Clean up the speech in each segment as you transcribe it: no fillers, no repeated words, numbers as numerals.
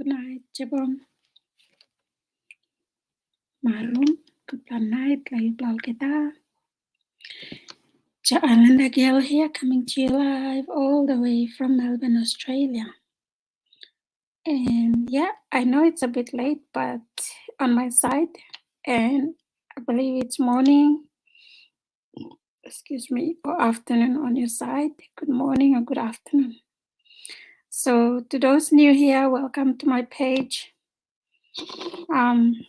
Good night, Jabon. Maroon. Good night. Layu kita. Linda Gill here, coming to you live all the way from Melbourne, Australia. And yeah, I know it's a bit late, but on my side, and I believe it's morning, excuse me, or afternoon on your side. Good morning or good afternoon. So to those new here, welcome to my page. I'm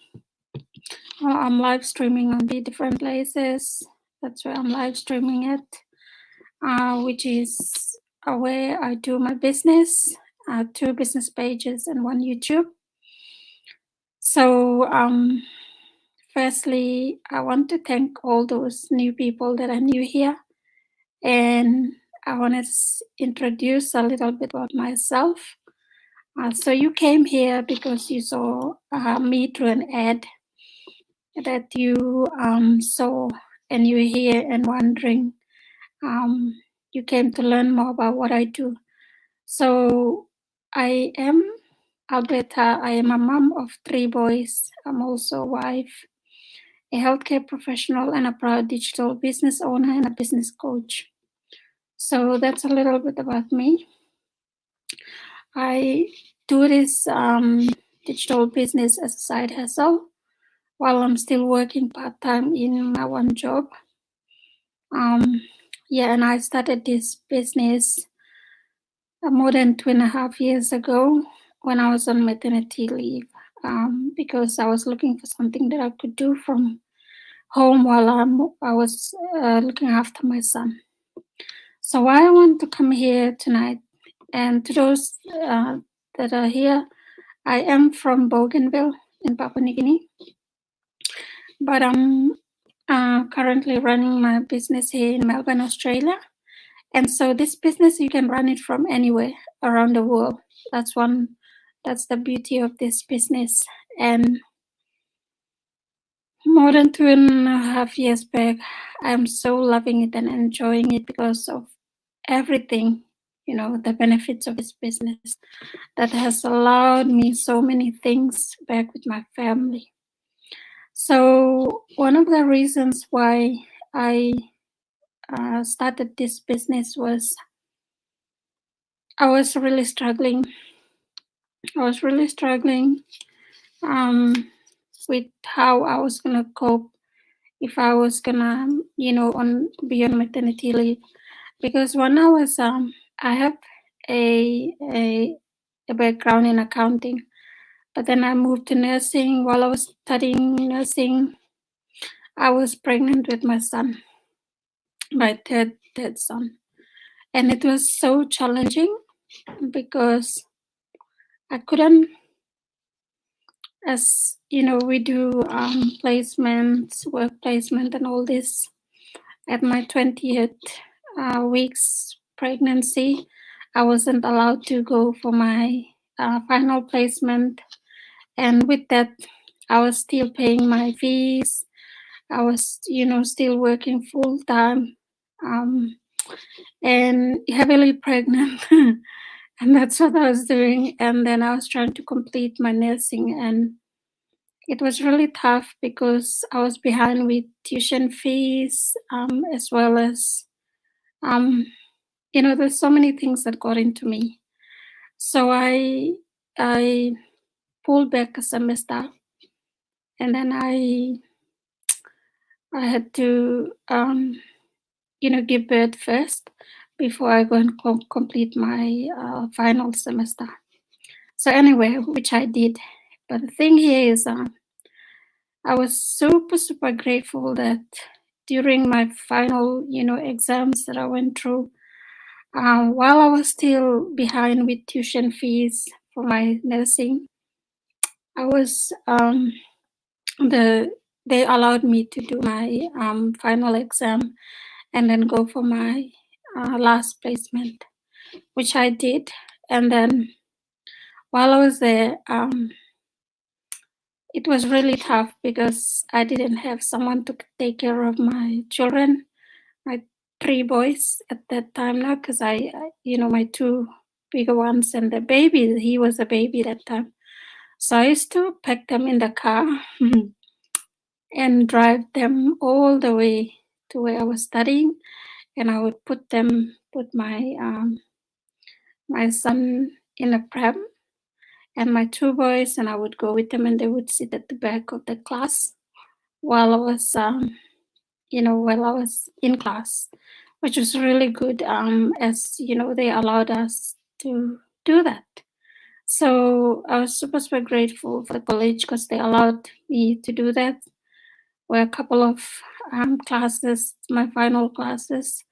live streaming on the different places. That's where I'm live streaming it, which is where I do my business, 2 business pages and 1 YouTube. So firstly, I want to thank all those new people that are new here. And I want to introduce a little bit about myself. So you came here because you saw me through an ad that you saw, and you were here and wondering. You came to learn more about what I do. So I am Alberta. I am a mom of 3 boys. I'm also a wife, a healthcare professional, and a proud digital business owner and a business coach. So that's a little bit about me. I do this digital business as a side hustle while I'm still working part-time in my one job. And I started this business more than 2.5 years ago when I was on maternity leave, because I was looking for something that I could do from home while I was looking after my son. So why I want to come here tonight, and to those that are here, I am from Bougainville in Papua New Guinea, but I'm currently running my business here in Melbourne, Australia. And so this business, you can run it from anywhere around the world. That's the beauty of this business. And more than 2.5 years back, I'm so loving it and enjoying it because of everything, the benefits of this business that has allowed me so many things back with my family. So one of the reasons why I started this business was I was really struggling with how I was gonna cope if I was gonna, be on maternity leave. Because when I was, I have a background in accounting, but then I moved to nursing. While I was studying nursing, I was pregnant with my son, my third son, and it was so challenging because I couldn't, as you know, we do placements, work placement, and all this. At my 20th week's pregnancy, I wasn't allowed to go for my final placement, and with that, I was still paying my fees. I was, still working full time, and heavily pregnant. And that's what I was doing. And then I was trying to complete my nursing, and it was really tough because I was behind with tuition fees, as well as, there's so many things that got into me. So I pulled back a semester, and then I had to, give birth first before I go and complete my final semester. So anyway, which I did. But the thing here is, I was super, super grateful that during my final, exams that I went through, while I was still behind with tuition fees for my nursing, I was, they allowed me to do my final exam and then go for my last placement, which I did. And then while I was there, it was really tough because I didn't have someone to take care of my children, my 3 boys at that time now, because I, my 2 bigger ones and the baby, he was a baby that time. So I used to pack them in the car and drive them all the way to where I was studying, and I would put my son in a pram and my two boys, and I would go with them, and they would sit at the back of the class while I was while I was in class, which was really good, as they allowed us to do that. So I was super, super grateful for the college because they allowed me to do that. Where a couple of classes, my final classes,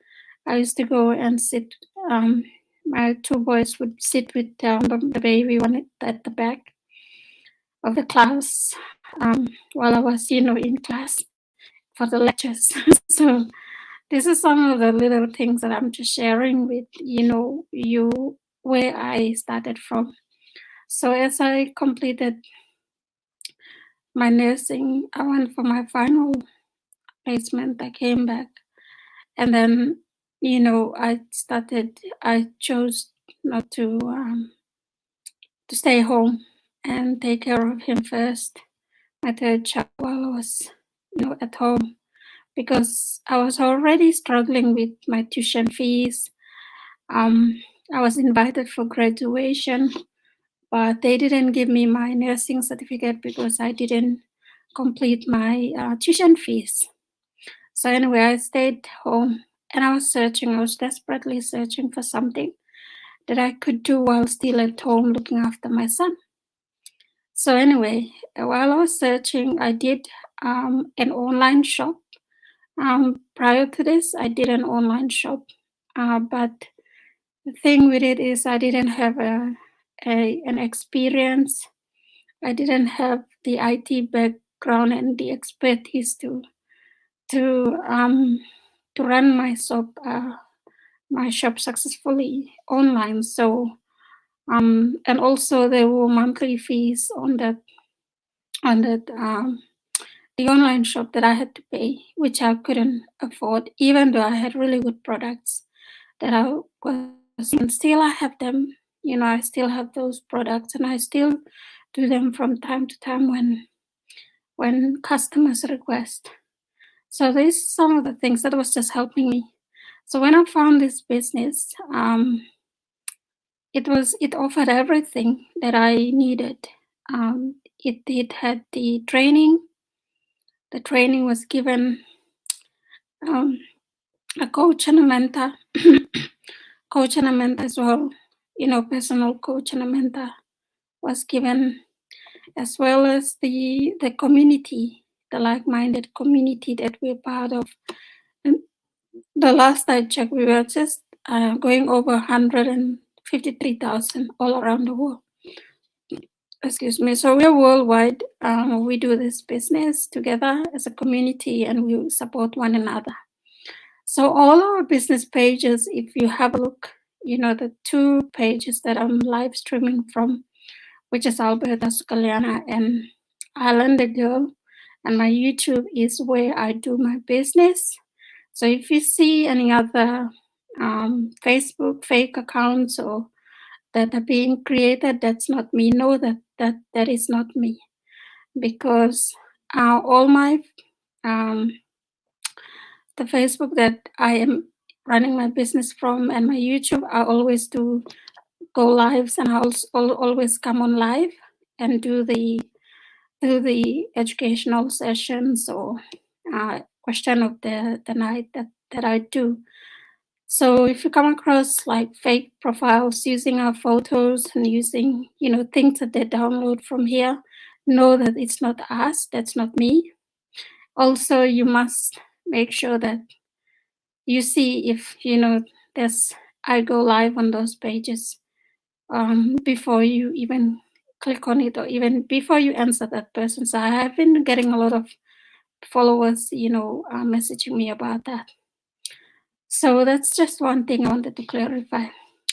I used to go and sit. My two boys would sit with the baby one at the back of the class, while I was, in class for the lectures. So this is some of the little things that I'm just sharing with, you, where I started from. So as I completed my nursing, I went for my final placement. I came back, and then, I chose not to stay home and take care of him first, my third child, while I was, at home, because I was already struggling with my tuition fees. I was invited for graduation, but they didn't give me my nursing certificate because I didn't complete my tuition fees. So anyway, I stayed home and I was desperately searching for something that I could do while still at home looking after my son. So anyway, while I was searching, I did an online shop. Prior to this, I did an online shop, but the thing with it is I didn't have an experience. I didn't have the IT background and the expertise to run my shop successfully online. So and also there were monthly fees on that the online shop that I had to pay, which I couldn't afford, even though I had really good products that I was using. Still, I have them. I still have those products, and I still do them from time to time when customers request. So these are some of the things that was just helping me. So when I found this business, it offered everything that I needed. It had the training. The training was given, a coach and a mentor, coach and a mentor as well. Personal coach and a mentor was given, as well as the community, the like-minded community that we're part of. And the last I checked, we were just going over 153,000 all around the world. Excuse me. So we're worldwide. We do this business together as a community, and we support one another. So all our business pages, if you have a look, the two pages that I'm live streaming from, which is Alberta Sukaliana and Islander Girl, and my YouTube is where I do my business. So if you see any other Facebook fake accounts or that are being created, that's not me. Know that is not me, because all my the Facebook that I am running my business from and my YouTube, I always do go lives, and I also always come on live and do the educational sessions or question of the night that I do. So if you come across like fake profiles using our photos and using, things that they download from here, know that it's not us, that's not me. Also, you must make sure that you see if, there's I go live on those pages before you even click on it, or even before you answer that person. So I have been getting a lot of followers, messaging me about that. So that's just one thing I wanted to clarify.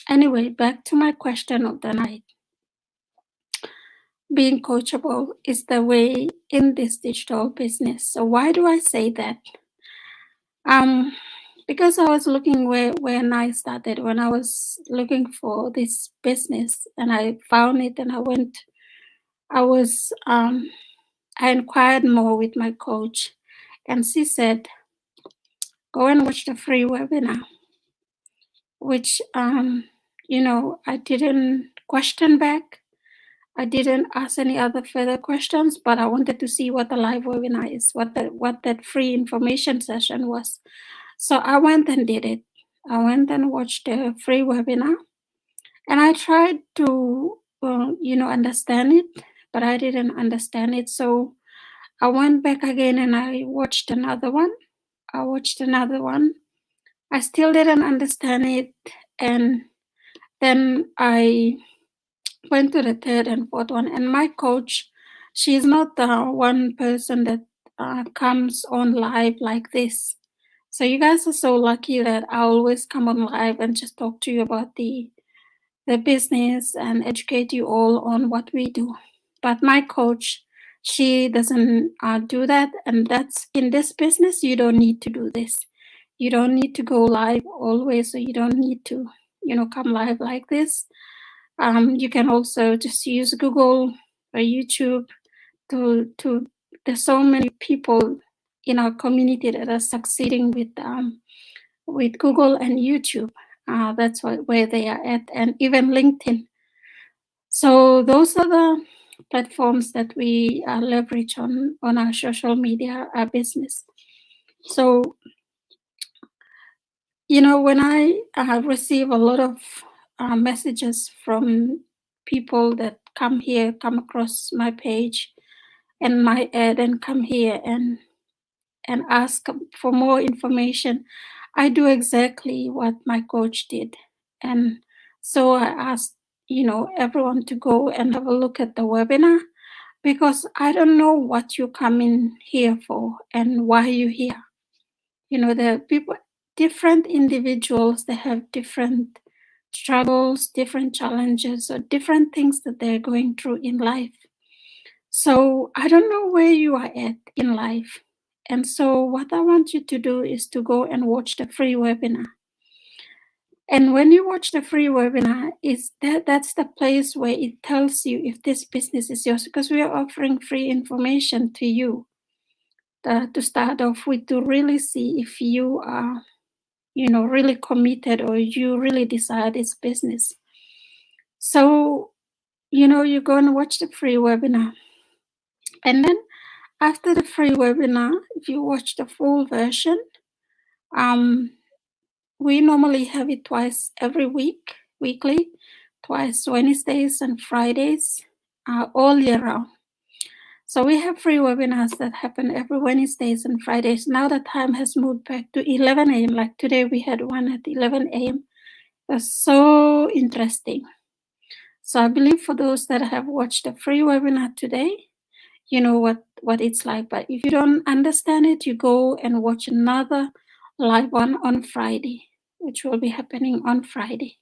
Anyway, back to my question of the night. Being coachable is the way in this digital business. So why do I say that? Because I was looking when I started, when I was looking for this business, and I found it, and I went I inquired more with my coach, and she said, go and watch the free webinar, which, I didn't question back. I didn't ask any other further questions, but I wanted to see what the live webinar is, what that free information session was. So I went and did it. I went and watched the free webinar, and I tried to, understand it, but I didn't understand it. So I went back again and I watched another one. I still didn't understand it. And then I went to the third and fourth one. And my coach, she's not the one person that comes on live like this. So you guys are so lucky that I always come on live and just talk to you about the business and educate you all on what we do. But my coach, she doesn't do that. And that's in this business, you don't need to do this. You don't need to go live always, so you don't need to, come live like this. You can also just use Google or YouTube to there's so many people in our community that are succeeding with Google and YouTube. That's where they are at, and even LinkedIn. So those are the platforms that we leverage on our social media business. So, when I receive a lot of messages from people that come across my page and my ad and come here and ask for more information, I do exactly what my coach did. And so I asked, everyone to go and have a look at the webinar, because I don't know what you come in here for and why you're here. The people, different individuals, they have different struggles, different challenges, or different things that they're going through in life. So I don't know where you are at in life. And so what I want you to do is to go and watch the free webinar. And when you watch the free webinar, that's the place where it tells you if this business is yours, because we are offering free information to you to start off with, to really see if you are, really committed, or you really desire this business. So, you go and watch the free webinar. And then after the free webinar, if you watch the full version, we normally have it twice every weekly, twice Wednesdays and Fridays, all year round. So we have free webinars that happen every Wednesdays and Fridays. Now the time has moved back to 11 a.m. Like today we had one at 11 a.m. It was so interesting. So I believe for those that have watched the free webinar today, you know what it's like. But if you don't understand it, you go and watch another live one on Friday, which will be happening on Friday.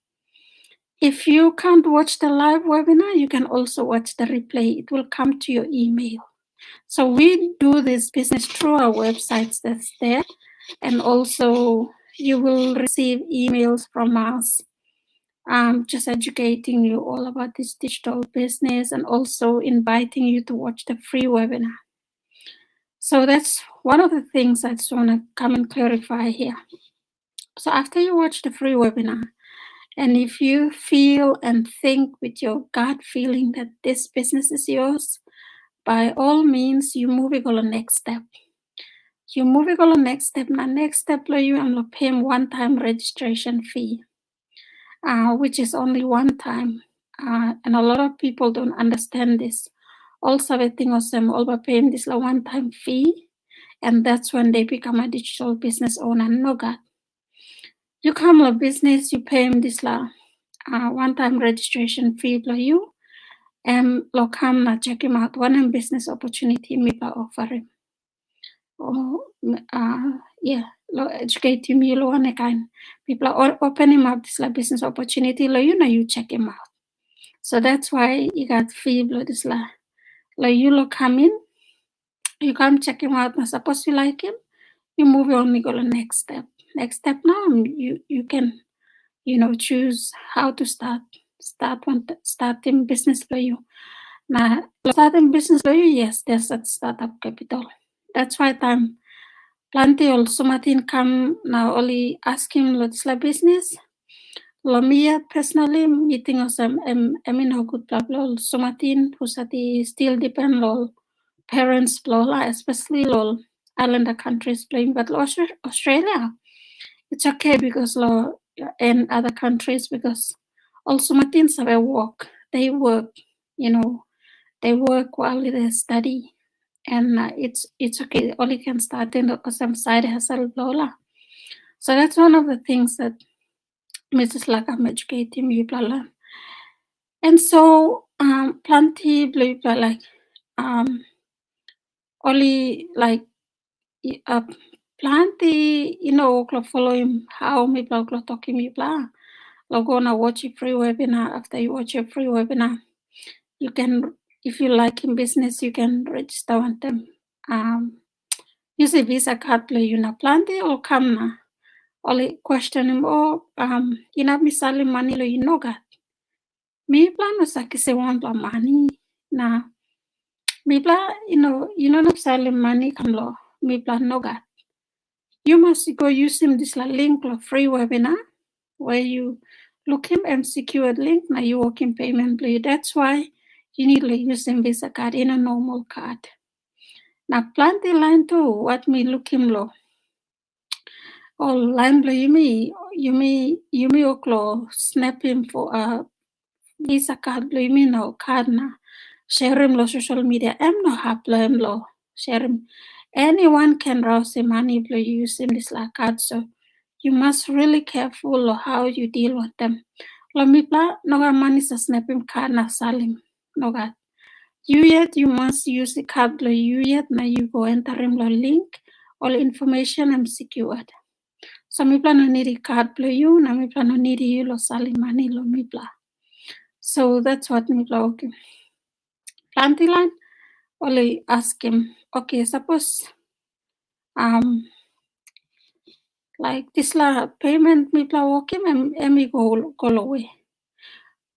If you can't watch the live webinar, you can also watch the replay. It will come to your email. So we do this business through our websites that's there. And also you will receive emails from us, just educating you all about this digital business, and also inviting you to watch the free webinar. So that's one of the things I just want to come and clarify here. So after you watch the free webinar, and if you feel and think with your gut feeling that this business is yours, by all means, you move it on the next step. You move it on the next step. Now, next step, you am paying one-time registration fee, which is only one time. And a lot of people don't understand this. Also, the thing is, all paying this one-time fee, and that's when they become a digital business owner. No, God. You come a business, you pay him this one-time registration fee for you, and come check him out. One business opportunity me offer him. Oh, educate him. You one kind people are opening up this business opportunity. You check him out. So that's why you got fee this you come in, you come check him out. Now suppose you like him, you move on. You go to the next step. Next step now, you can choose how to start starting business for you. Now, starting business, yes, there's a startup capital. That's why time plenty also Martin come now only ask him what's the business. Lamia personally meeting us I mean how good blah blah so Martin who's at the still depend lol parents blah especially lol islander countries playing but Australia it's okay because law and other countries because also Martins have a work. They work, you know, they work while they study, and it's okay. Only can start in some side hustle, blah. So that's one of the things that Mrs. Lakam educating me, blah. And so plenty blah like only like uh, plenty follow him how me blah talking me blah. Log on and watch a free webinar. After you watch a free webinar, you can, if you like in business, you can register on them. Use a Visa card play you na plenty or come na. Only question him, ina misali money lo you know got. Me plan was like say one plan money. Na me plan, you know misali money come lo. Me plan no got. You must go use him this link lo free webinar where you look him MCQ link now you work in payment play. That's why you need to use them Visa card in a normal card. Now plenty line too, what me look him low. All line play you me oklo snap him for a Visa card play me no card na share him lo social media. No have him lo share him. Anyone can browse him money play use him this like card so you must really careful of how you deal with them. Lamipla noga money sa snapim card na salim noga. You yet you must use the card lo you yet na you go enter him lo link all information and secured. So mipla no need card lo you na mipla no need you lo salim money lo mipla. So that's what mipla okay. Planty line only ask him okay suppose like this la payment mipla okay me go away.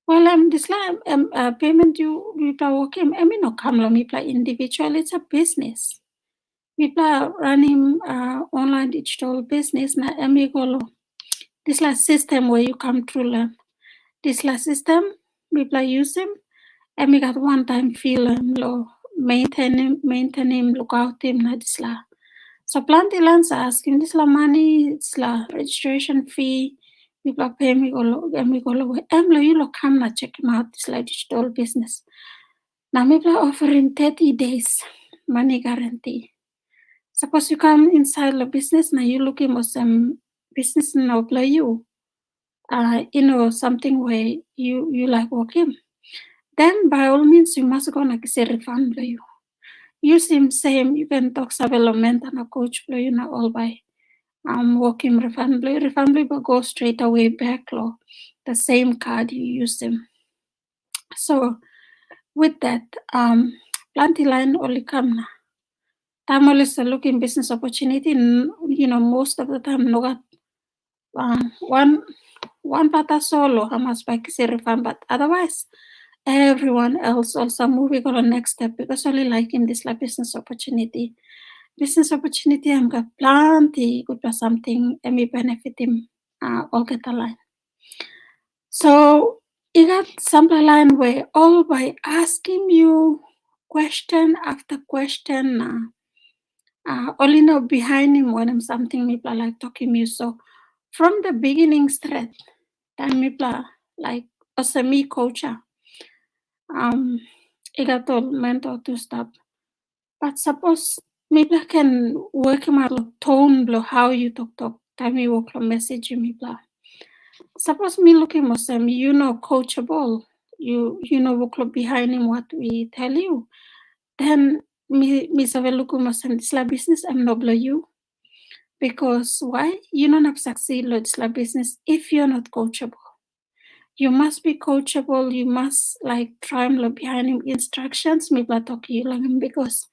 Well, this payment you mipla working. I mean, no kamla mipla individual. It's a business. Mipla running online digital business na amigolo. This la system where you come through learn. This la system mipla use him. And we got one time feel lo maintain him, look out him na this la. So plenty lands asking this la money, it's la registration fee. People pay me go away. You look come na check him out this la digital business. Now people offering 30 days money guarantee. Suppose you come inside the business now you looking for some business now play you. Something where you like working. Then by all means you must go like say refund you. Use him same you can talk development and a coach play you know all by working refundably but go straight away back law the same card you use them. So with that plenty line only come na time always looking business opportunity most of the time no got one pata solo how much back say refund but otherwise everyone else also moving on the next step because only liking this like business opportunity I'm got plenty good for something and me benefit him all get the line. So you got some line where all by asking you question after question only know behind him when I'm something people like talking you. So from the beginning straight, then people like as a me coacher, I got told mentor to stop. But suppose maybe can work my tone blow how you talk time you work on message me blah. Suppose me looking Muslim, coachable, you know work behind him what we tell you. Then me save look Muslim this la business I'm not blow you. Because why? You don't succeed with this business if you're not coachable. You must be coachable, you must like try and look behind him instructions, me blah talk you like him because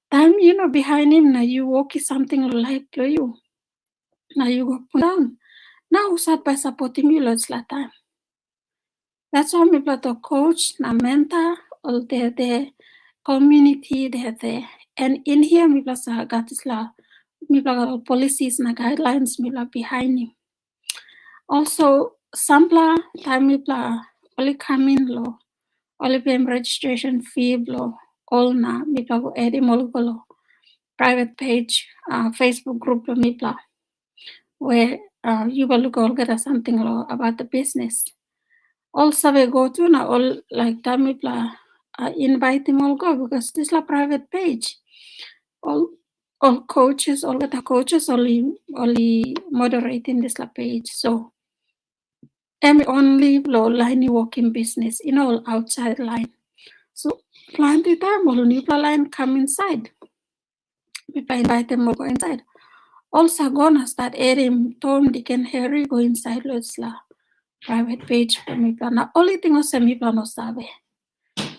time behind him now you walk is something like you. Now you go put down. Now start by supporting you lots la time. That's why me to coach na mentor all the community there. And in here, we plus got this law, we plus policies and guidelines, we plus behind him. Also, sampler time we plus only come in law, only paying registration fee law, all na we plus edit law, private page, Facebook group law we plus, where you will look all get something law about the business. Also, we go to now all like time we plus invite them all go because this is a private page. All coaches, all the coaches only moderating this page. So I'm only low line walking business in all outside line. So plenty time all new line come inside. People invite them all go inside. Also gonna start airing Tom, Dick and Harry go inside let's la private page for me plan. Only thing was me plan no sabe.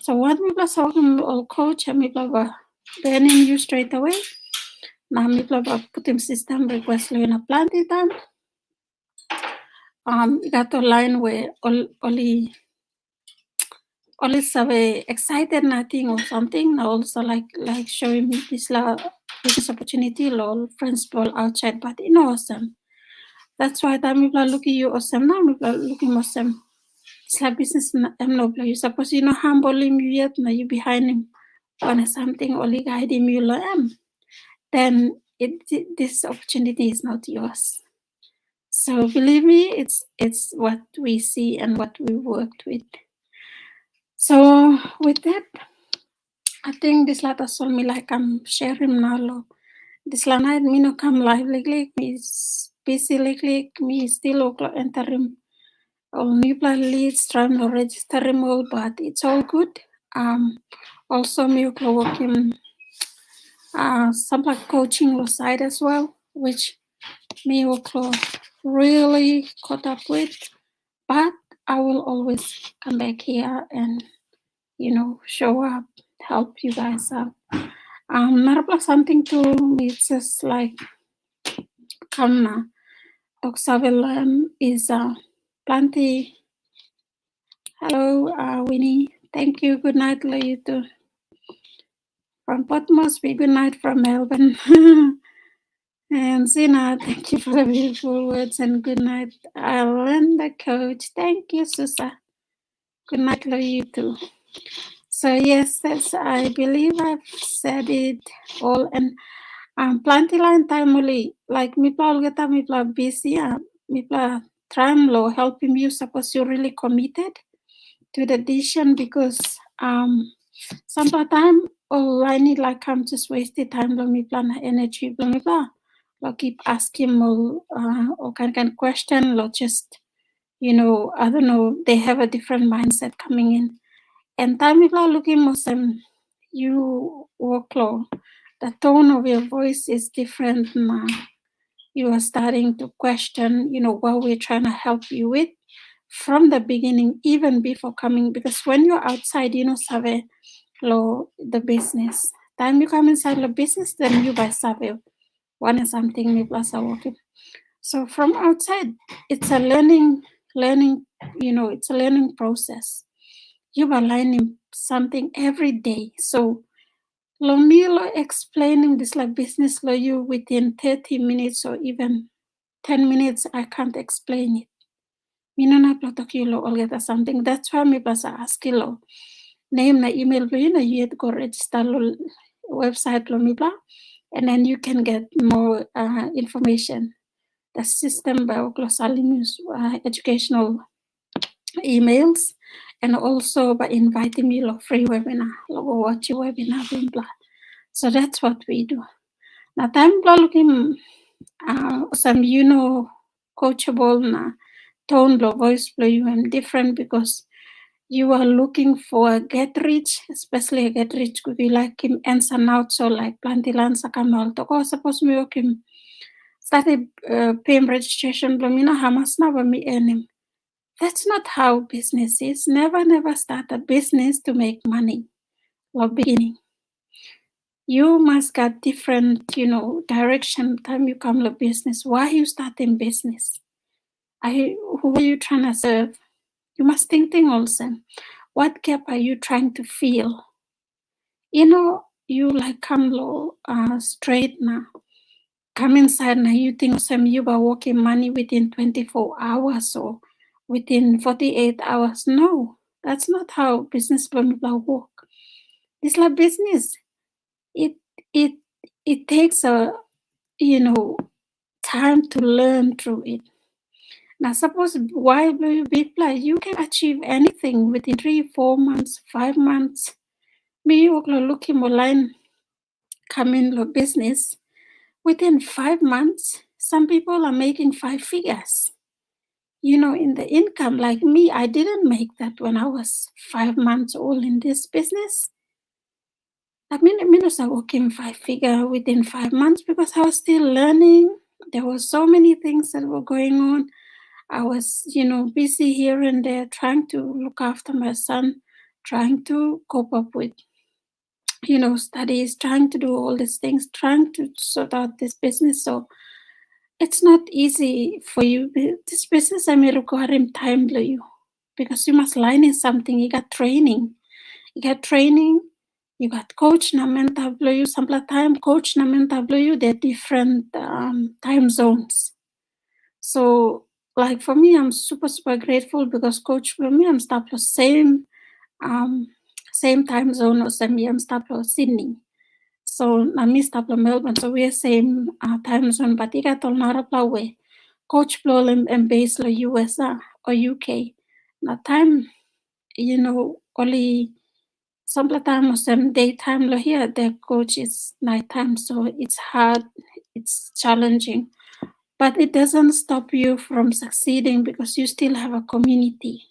So what me plus all coach and me plan banning you straight away. Now me plan put him system request in a plenty time. Got a line where only sabe excited nothing or something. Also like showing me this business opportunity lol principal outside, but in awesome. That's why that people look at you awesome now. People looking awesome. It's like business. I'm no play. You suppose you know humble him yet. Now you behind him on something only guide him you learn. Then this opportunity is not yours. So believe me, it's what we see and what we worked with. So with that, I think this letter told me like I'm sharing now. This night me no come live like me busy like me still enter him. All new plan leads trying to register him all, but it's all good. Also me working some like coaching side as well, which me really caught up with. But I will always come back here and show up, help you guys out. Not something to it's just like come Oxavel is plenty. Hello, Winnie. Thank you. Good night, you too. From Port Moresby, good night from Melbourne. And Zina, thank you for the beautiful words and good night, Alan, the coach. Thank you, Susa. Good night, you too. So yes, I believe I've said it all. And plenty line time only like me get me busy. Me trying lo helping you. Suppose you're really committed to the decision because sometimes I need like come just waste the time. Lo me plan energy. Lo me lo keep asking or can question. Lo just I don't know. They have a different mindset coming in. And time people are looking Muslim, you work low. The tone of your voice is different now. You are starting to question, what we're trying to help you with from the beginning, even before coming. Because when you're outside, sabe lo the business. Time you come inside the business, then you buy sabe one is something me plus are working. So from outside, it's a learning, it's a learning process. You are learning something every day. So Lomilo explaining this like business law you within 30 minutes or even 10 minutes, I can't explain it. Minana protokilo or get something. That's why me basa ask lo. Name na email you go register website lo mi and then you can get more information. The system by Oklosalimus educational emails and also by inviting me to free webinar, watch your webinar, blah. So that's what we do. Now, time looking some coachable na tone blow, voice blow you am different because you are looking for a get rich, especially a get rich could be like him ends and out. So like plantilan sakamal to go suppose me him started paying registration blow me na hamas na me earning. That's not how business is. Never start a business to make money or beginning. You must get different, direction time you come to business. Why you starting business? Who are you trying to serve? You must think also. what gap are you trying to fill? You like come low, straight now. Come inside now, you think some you are working money within 24 hours or within 48 hours. No, that's not how business people work. It's like business. It it it takes a time to learn through it. Now suppose why people you can achieve anything within 3, 4 months, 5 months. Me you looking online come in the business within 5 months. Some people are making 5 figures. In the income, like me, I didn't make that when I was 5 months old in this business. I mean, I was working 5 figure within 5 months because I was still learning. There were so many things that were going on. I was, busy here and there trying to look after my son, trying to cope up with, studies, trying to do all these things, trying to sort out this business. So it's not easy for you. This business, I mean, requiring time for you because you must learn in something. You got training. You got coach na mental you sample time coach na mental you. They're different time zones. So like for me, I'm super, super grateful because coach for me, I'm start same time zone as me. I'm start Sydney. So I'm start Melbourne. So we're same time zone, but you got all not a way. Coach Blow and base la US or UK. Now time, only sometimes was daytime lo here, the coach is nighttime, so it's hard, it's challenging. But it doesn't stop you from succeeding because you still have a community.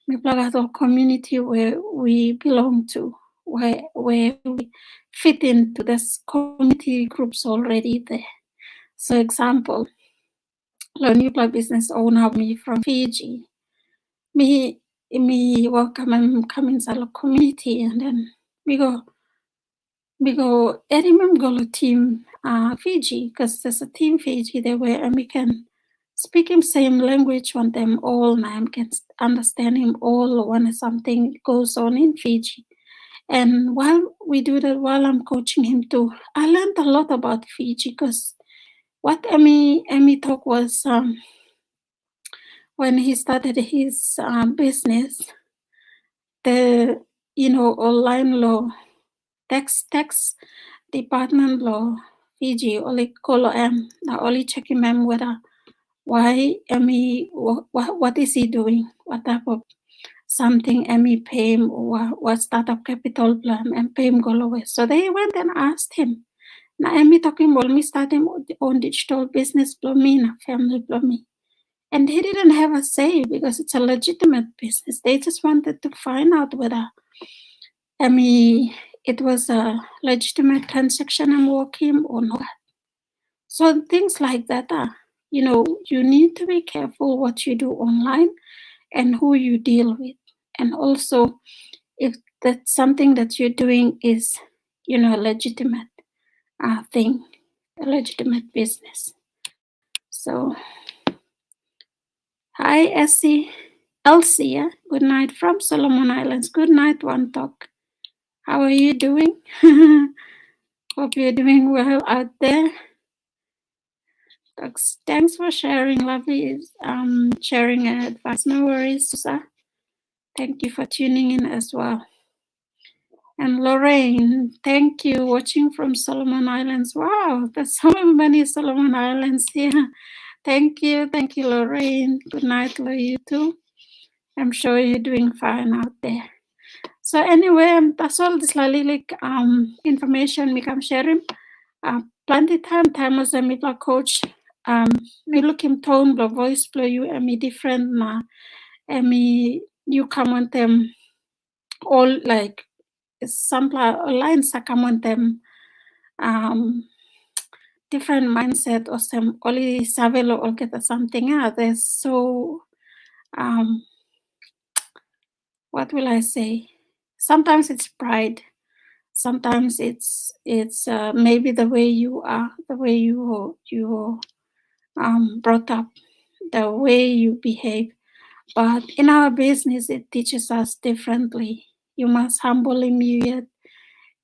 We belong to a community where we belong to, where we fit into this community groups already there. So example, new business owner me from Fiji. Me welcome and come inside the community and then we go I remember the team Fiji because there's a team Fiji there where and we can speak him same language on them all and can understand him all when something goes on in Fiji. And while we do that, while I'm coaching him too, I learned a lot about Fiji because what Emmy talk was when he started his business, the online law tax department law Fiji only call now only checking him whether why Emmy what is he doing, what type of something Emmy pay him or what startup capital plan and pay him go away. So they went and asked him. Now Emmy talking about me starting on digital business blow me family blow me. And he didn't have a say because it's a legitimate business. They just wanted to find out whether it was a legitimate transaction I'm working or not. So things like that are, you need to be careful what you do online and who you deal with. And also if that's something that you're doing is, a legitimate thing, a legitimate business. So hi Elsie, yeah? Good night from Solomon Islands. Good night, One Talk. How are you doing? Hope you're doing well out there. Thanks for sharing, lovely. Sharing advice. No worries, Susa. Thank you for tuning in as well. And Lorraine, thank you. Watching from Solomon Islands. Wow, there's so many Solomon Islands here. Thank you, Lorraine. Good night, you too. I'm sure you're doing fine out there. So anyway, that's all this like information we can sharing. Plenty time as a middle coach. Me look him tone, the voice play you and me different me you come on them all like sample lines I come on them different mindset or some only savelo or get something there's so what will I say? Sometimes it's pride. Sometimes it's maybe the way you are, the way you brought up, the way you behave. But in our business, it teaches us differently. You must humbly mute.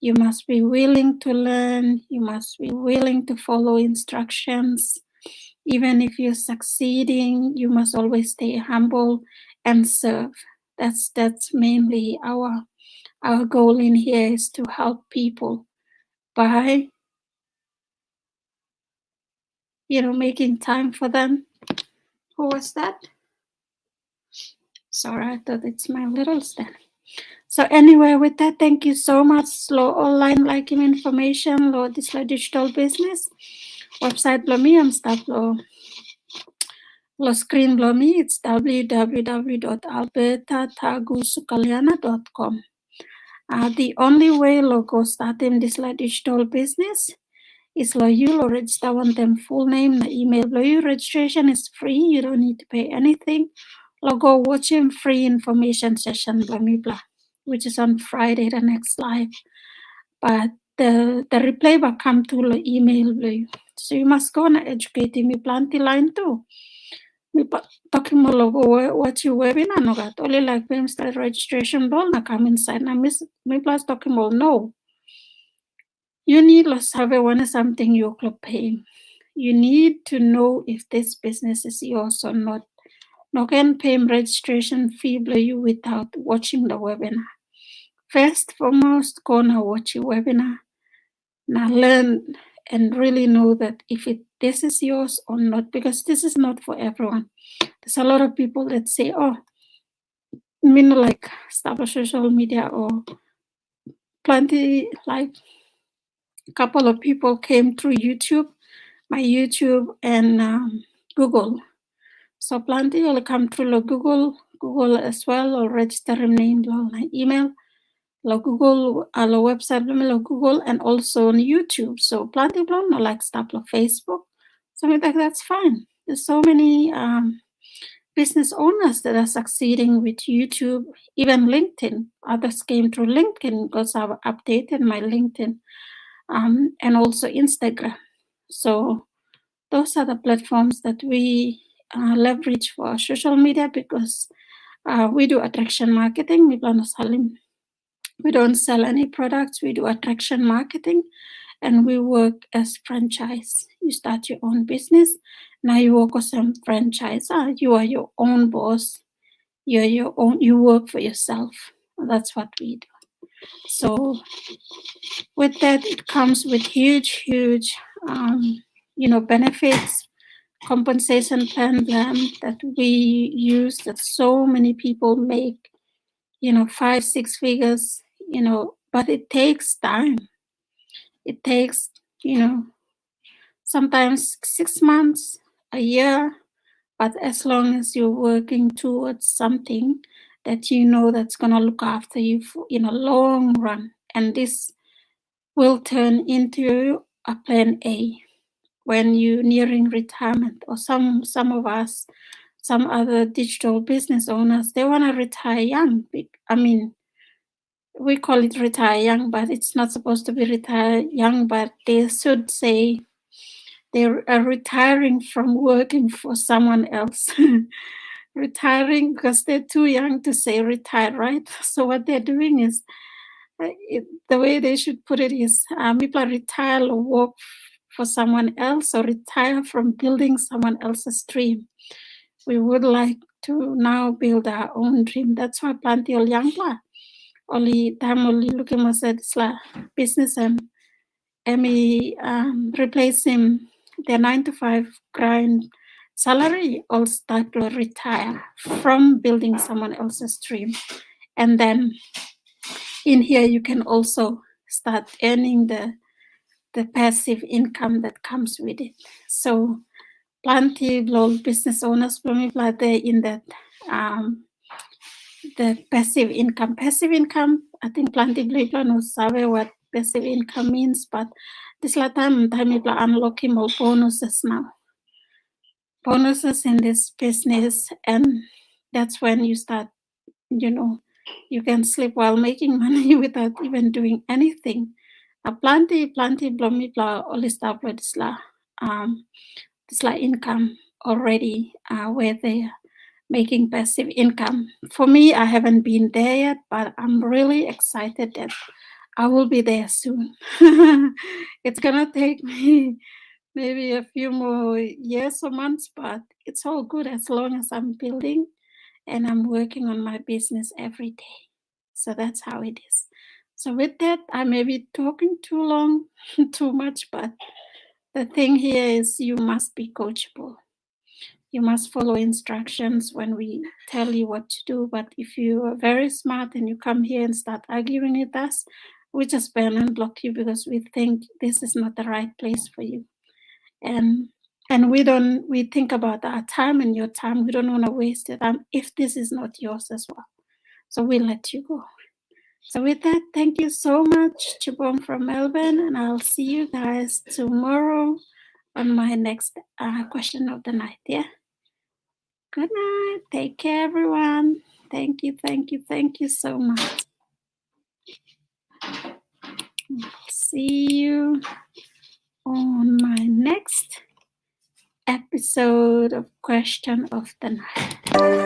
You must be willing to learn. You must be willing to follow instructions. Even if you're succeeding, you must always stay humble and serve. That's mainly our goal in here, is to help people by making time for them. Who was that? Sorry, I thought it's my little stand. So anyway, with that, thank you so much. Slow online liking information, lo disla digital business. Website blomi am start lo screen blomi. It's www.albertatagusukaliana.com. The only way lo go starting disla digital business is lo you lo register one them full name, the email lo you. Registration is free. You don't need to pay anything. Lo go watching free information session blomi blah, which is on Friday, the next live. But the replay will come to the email. So you must go and educate me plenty line too. Me talking more what you webinar no got only like them start registration ball na come inside na miss me plus talking more no. You need to have something you could pay. You need to know if this business is yours or not. No can pay registration fee you without watching the webinar. First, foremost, go and watch your webinar. Now learn and really know that if this is yours or not, because this is not for everyone. There's a lot of people that say, oh, like establish social media, or plenty, like a couple of people came through YouTube, my YouTube and Google. So plenty will come through Google as well, or register a name, email. Google, website, Google, and also on YouTube. So plenty blog, like stuff like Facebook. Something like that's fine. There's so many business owners that are succeeding with YouTube, even LinkedIn. Others came through LinkedIn because I've updated my LinkedIn, and also Instagram. So those are the platforms that we leverage for social media, because we do attraction marketing. We don't sell any products. We do attraction marketing, and we work as franchise. You start your own business. Now you work as a franchise. You are your own boss. You're your own. You work for yourself. That's what we do. So with that, it comes with huge, benefits, compensation plan that we use, that so many people make, 5-6 figures, but it takes time. It takes, sometimes 6 months, a year, but as long as you're working towards something that that's going to look after you in a long run, and this will turn into a plan A when you're nearing retirement. Or some of us, some other digital business owners, they want to retire young. I mean, we call it retire young, but it's not supposed to be retire young, but they should say they are retiring from working for someone else. Retiring because they're too young to say retire, right? So what they're doing is, the way they should put it is, people retire or work for someone else, or retire from building someone else's dream. We would like to now build our own dream. That's why plenty of young people only looking at business, and Emmy replace him their 9-to-5 grind salary, or start to retire from building someone else's dream. And then in here you can also start earning the passive income that comes with it. So plenty of business owners are there in that, the passive income. Passive income, I think plenty people know sabe what passive income means, but this time people are unlocking more bonuses now. Bonuses in this business, and that's when you start, you can sleep while making money without even doing anything. Plenty blomipla all established this income already, where they making passive income. For me, I haven't been there yet, but I'm really excited that I will be there soon. It's gonna take me maybe a few more years or months, but it's all good as long as I'm building and I'm working on my business every day. So that's how it is. So with that, I may be talking too long, too much, but the thing here is you must be coachable. You must follow instructions when we tell you what to do. But if you are very smart and you come here and start arguing with us, we just ban and block you because we think this is not the right place for you. And we think about our time and your time. We don't want to waste your time if this is not yours as well. So we let you go. So with that, thank you so much, Chubom from Melbourne, and I'll see you guys tomorrow on my next question of the night. Yeah. Good night. Take care, everyone. Thank you, thank you, thank you so much. See you on my next episode of Question of the Night.